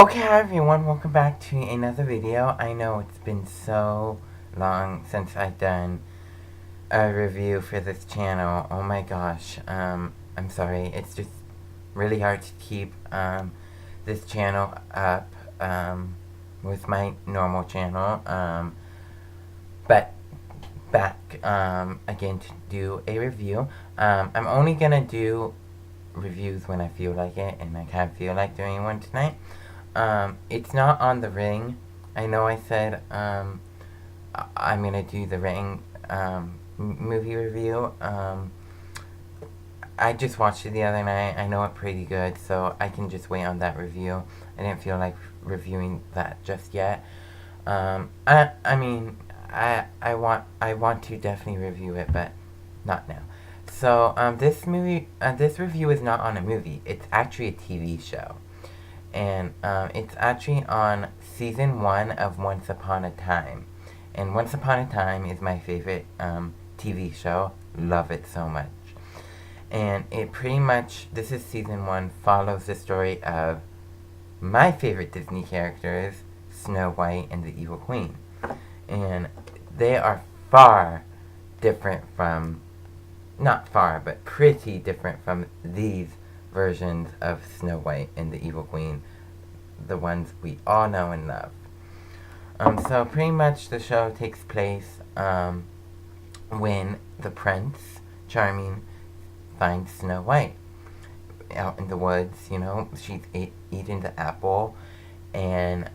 Okay, hi everyone, welcome back to another video. I know it's been so long since I've done a review for this channel. Oh my gosh, I'm sorry. It's just really hard to keep this channel up with my normal channel. But back again to do a review. I'm only gonna do reviews when I feel like it, and I kind of feel like doing one tonight. It's not on The Ring. I know I said I'm gonna do The Ring movie review. I just watched it the other night. I know it pretty good, so I can just wait on that review. I didn't feel like reviewing that just yet. I mean, I want to definitely review it, but not now. So this review is not on a movie. It's actually a TV show. And it's actually on season 1 of Once Upon a Time. And Once Upon a Time is my favorite TV show. Love it so much. And it pretty much, this is season 1, follows the story of my favorite Disney characters, Snow White and the Evil Queen. And they are far different from, not far, but pretty different from these versions of Snow White and the Evil Queen, the ones we all know and love. So pretty much the show takes place when the Prince Charming finds Snow White out in the woods. You know, she's eating the apple, and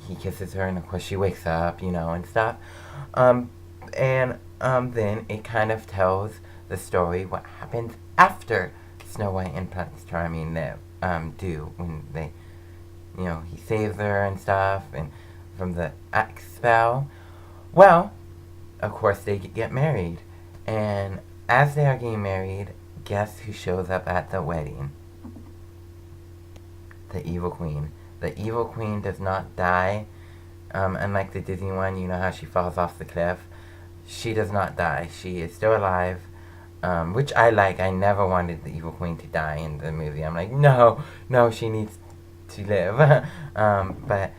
he kisses her, and of course she wakes up, you know, and stuff. Then it kind of tells the story what happens after Snow White and Prince Charming do when they, you know, he saves her and stuff, and from the axe spell. Well, of course they get married, and as they are getting married, guess who shows up at the wedding? The Evil Queen. The Evil Queen does not die, unlike the Disney one. You know how she falls off the cliff. She does not die. She is still alive. Which I like. I never wanted the Evil Queen to die in the movie. I'm like, no, she needs to live. But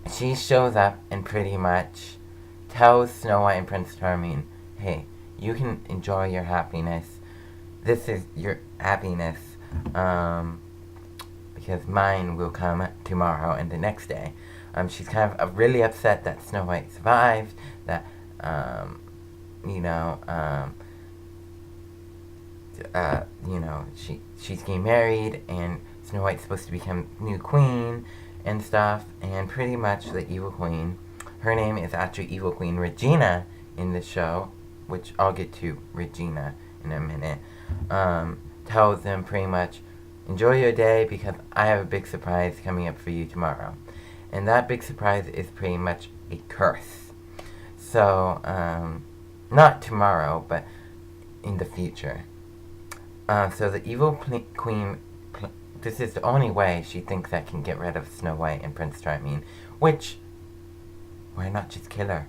she shows up and pretty much tells Snow White and Prince Charming, hey, you can enjoy your happiness. This is your happiness, because mine will come tomorrow and the next day. She's kind of really upset that Snow White survived, that, she's getting married, and Snow White's supposed to become new queen and stuff, and pretty much the Evil Queen, her name is actually Evil Queen Regina in the show, which I'll get to Regina in a minute, tells them pretty much, enjoy your day because I have a big surprise coming up for you tomorrow. And that big surprise is pretty much a curse. So, not tomorrow, but in the future. So the Evil Queen, this is the only way she thinks that can get rid of Snow White and Prince Charming, which, why not just kill her?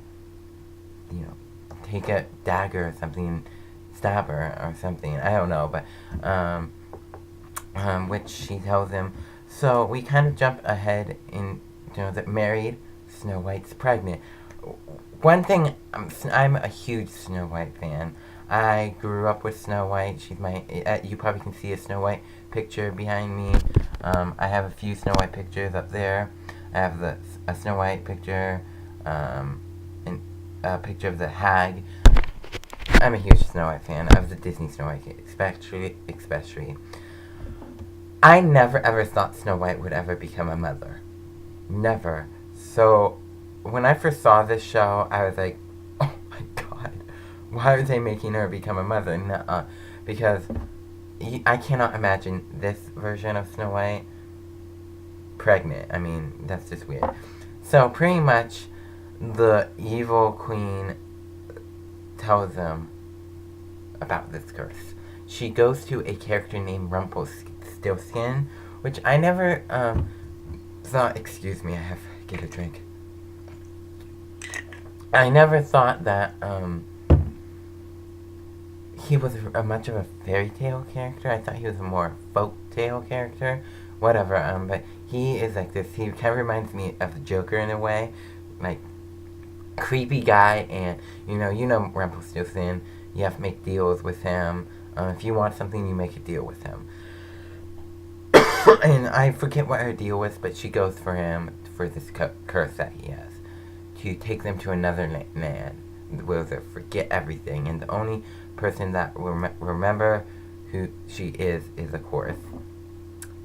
You know, take a dagger or something and stab her or something, I don't know, but, which she tells him. So we kind of jump ahead in, you know, that married, Snow White's pregnant. One thing, I'm a huge Snow White fan. I grew up with Snow White. She's my, you probably can see a Snow White picture behind me. I have a few Snow White pictures up there. I have a Snow White picture, and a picture of the hag. I'm a huge Snow White fan of the Disney Snow White, especially. I never ever thought Snow White would ever become a mother. Never. So, when I first saw this show, I was like, oh my god, why are they making her become a mother? Nuh-uh. Because I cannot imagine this version of Snow White pregnant. I mean, that's just weird. So, pretty much, the Evil Queen tells them about this curse. She goes to a character named Rumpelstiltskin, which I never thought, excuse me, I have to get a drink. I never thought that he was much of a fairy tale character. I thought he was a more folk tale character, whatever. But he is like this. He kind of reminds me of the Joker in a way, like creepy guy. And Rumpelstiltskin. You have to make deals with him. If you want something, you make a deal with him. And I forget what her deal was, but she goes for him for this curse that he has to take them to another land where they forget everything, and the only person that will remember who she is of course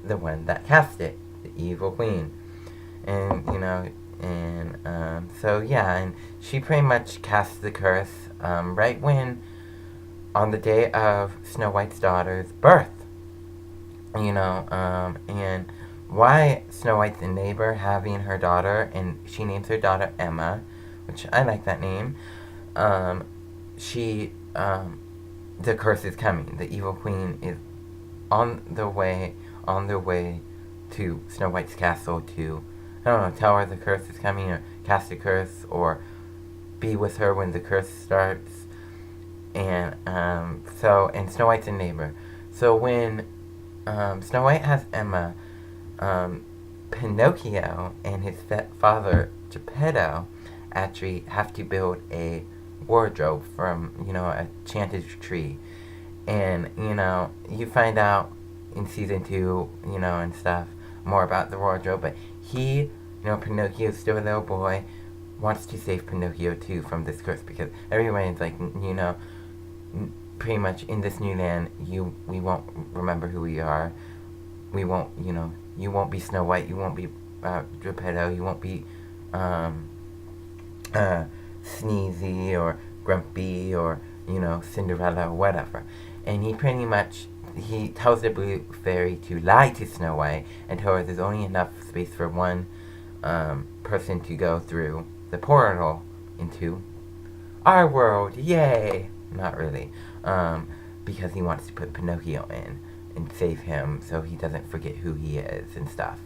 the one that cast it, the evil queen. And so yeah, and she pretty much cast the curse right when on the day of Snow White's daughter's birth. And why Snow White's a neighbor having her daughter, and she names her daughter Emma, which I like that name. The curse is coming. The evil queen is on their way to Snow White's castle to, I don't know, tell her the curse is coming, or cast a curse, or be with her when the curse starts. And Snow White's a neighbor. So when Snow White has Emma, Pinocchio and his father Geppetto actually have to build a wardrobe from a enchanted tree. And you find out in season 2 and stuff more about the wardrobe. But Pinocchio is still a little boy, wants to save Pinocchio too from this curse, because everyone's like, pretty much in this new land, we won't remember who we are. We won't, you won't be Snow White, you won't be Geppetto, you won't be Sneezy or Grumpy or Cinderella or whatever. And he tells the blue fairy to lie to Snow White and tell her there's only enough space for one person to go through the portal into our world. Yay! Not really. Because he wants to put Pinocchio in and save him so he doesn't forget who he is and stuff.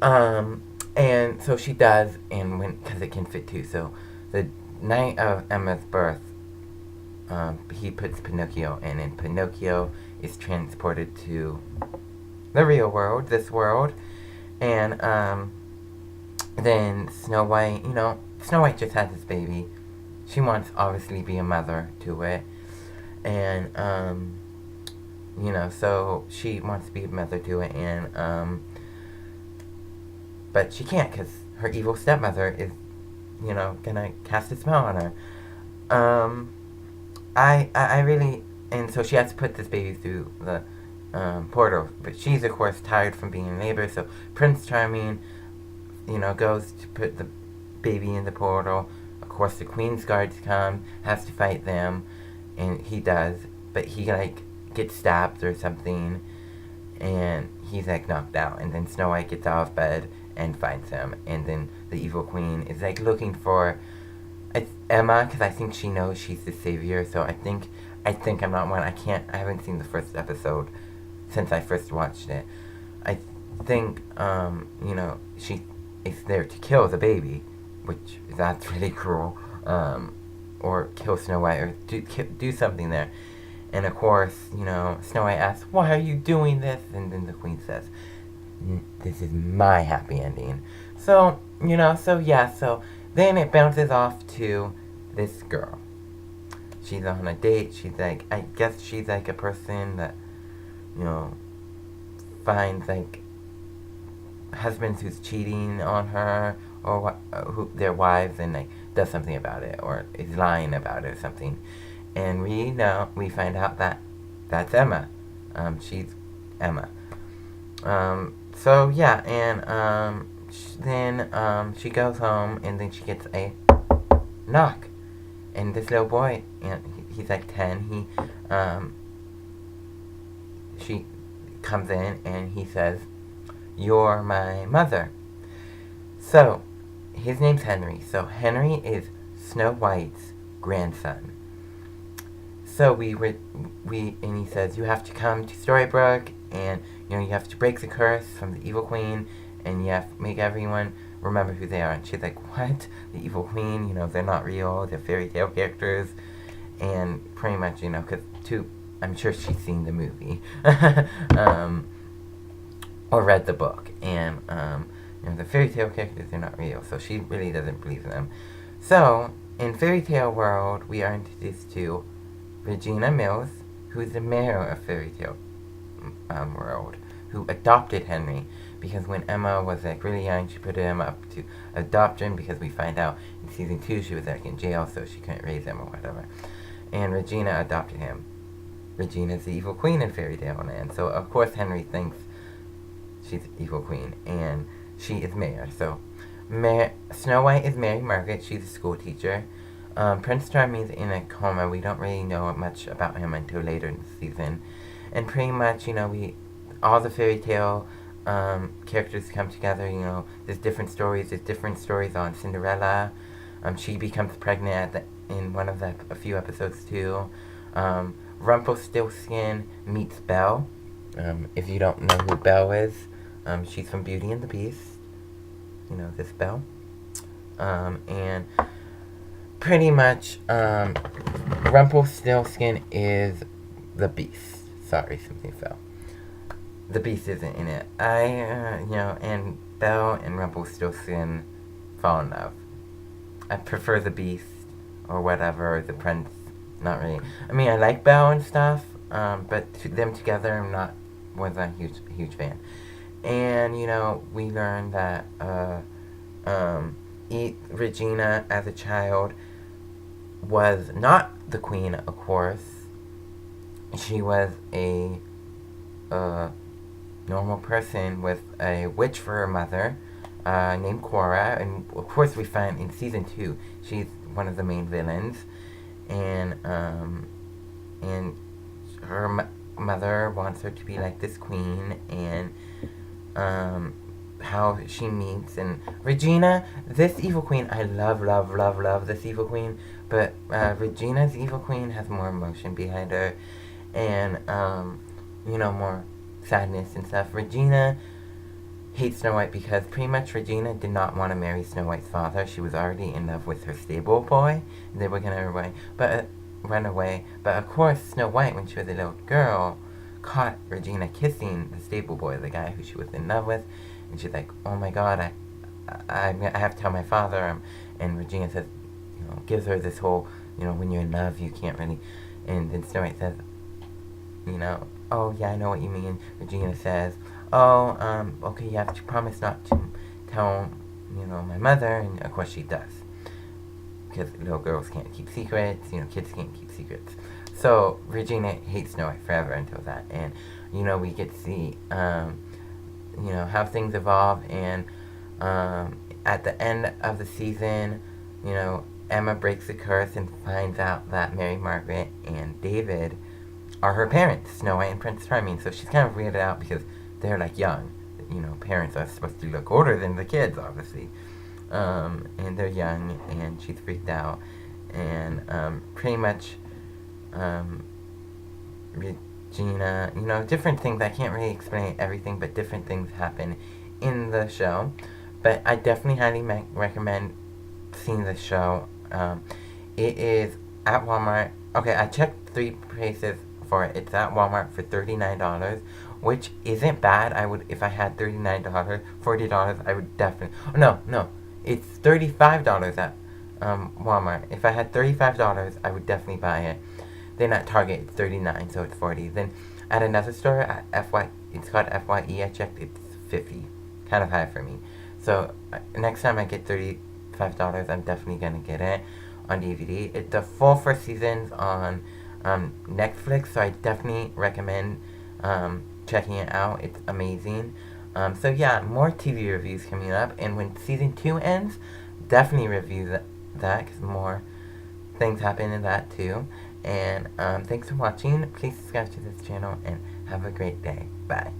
And so she does, and because it can fit too. So the night of Emma's birth, he puts Pinocchio in, and Pinocchio is transported to the real world, this world. And then Snow White, Snow White just had this baby. She wants obviously be a mother to it. And so she wants to be a mother to it, and but she can't, because her evil stepmother is gonna cast a spell on her. I really, and so she has to put this baby through the portal, but she's of course tired from being a neighbor. So Prince Charming goes to put the baby in the portal. Of course the Queen's guards come, has to fight them, and he does, but he gets stabbed or something, and he's knocked out. And then Snow White gets out of bed and finds him, and then the evil queen is looking for Emma, because I think she knows she's the savior. So I think I'm not one. I haven't seen the first episode since I first watched it. I think she is there to kill the baby, which that's really cruel, or kill Snow White, or do something there. And of course, Snow White asks, "Why are you doing this?" And then the queen says, "This is my happy ending." So, so then it bounces off to this girl. She's on a date. She's I guess she's a person that, finds husbands who's cheating on her, or who their wives, and does something about it, or is lying about it or something. And we find out that that's Emma. She's Emma. So yeah, and then she goes home, and then she gets a knock, and this little boy, and he's 10. She comes in, and he says, "You're my mother." So his name's Henry. So Henry is Snow White's grandson. So and he says, "You have to come to Storybrooke, and you have to break the curse from the evil queen, and you have to make everyone remember who they are." And she's like, "What? The evil queen? They're not real. They're fairy tale characters." And pretty much, because I'm sure she's seen the movie. or read the book, and the fairy tale characters are not real, so she really doesn't believe them. So in fairy tale world, we are introduced to Regina Mills, who's the mayor of fairy tale world, who adopted Henry, because when Emma was like really young, she put him up to adopt him, because we find out in season 2 she was like in jail, so she couldn't raise him or whatever. And Regina adopted him. Regina's the evil queen in fairy tale land, so of course Henry thinks she's the evil queen, and she is mayor. So Snow White is Mary Margaret. She's a school teacher. Prince Charming's in a coma. We don't really know much about him until later in the season. And pretty much, all the fairy tale characters come together. There's different stories. There's different stories on Cinderella. She becomes pregnant in one of a few episodes too. Rumpelstiltskin meets Belle. If you don't know who Belle is, she's from Beauty and the Beast. This Belle. And pretty much, Rumpelstiltskin is the Beast. Sorry, something fell. The Beast isn't in it. And Belle and Rumpelstiltskin fall in love. I prefer the Beast or whatever, or the Prince. Not really. I mean, I like Belle and stuff, but them together, I wasn't a huge fan. And, we learned that Regina, as a child, was not the queen, of course. She was a normal person with a witch for her mother, named Cora. And, of course, we find in season 2, she's one of the main villains. And her mother wants her to be like this queen, and how she meets. And Regina, this evil queen, I love this evil queen, but Regina's evil queen has more emotion behind her, and more sadness and stuff. Regina hates Snow White because pretty much Regina did not want to marry Snow White's father. She was already in love with her stable boy. They were gonna run away. But of course, Snow White, when she was a little girl, caught Regina kissing the stable boy, the guy who she was in love with, and she's like, "Oh my God, I have to tell my father." And Regina says, gives her this whole, when you're in love, you can't really. And then Snow White says, "Oh yeah, I know what you mean." Regina says, "Oh, okay, you have to promise not to tell, my mother," and of course she does. Because little girls can't keep secrets, kids can't keep secrets. So, Regina hates Snow White forever until that. And, we get to see, how things evolve. And, at the end of the season, Emma breaks the curse and finds out that Mary Margaret and David are her parents, Snow White and Prince Charming. So she's kind of weirded out because they're like young. Parents are supposed to look older than the kids, obviously. And they're young, and she's freaked out. And pretty much, Regina, different things. I can't really explain everything, but different things happen in the show. But I definitely highly recommend seeing the show. It is at Walmart. Okay, I checked 3 places for it. It's at Walmart for $39, which isn't bad. If I had $39, $40, I would definitely. Oh, no, it's $35 at Walmart. If I had $35, I would definitely buy it. Then at Target, it's $39, so it's $40. Then at another store, at it's called FYE. I checked, it's $50, kind of high for me. So next time I get $35, I'm definitely gonna get it on DVD. The full first season's on Netflix, so I definitely recommend checking it out. It's amazing. So yeah, more TV reviews coming up, and when season 2 ends, definitely review that because more things happen in that too. And thanks for watching. Please subscribe to this channel and have a great day. Bye.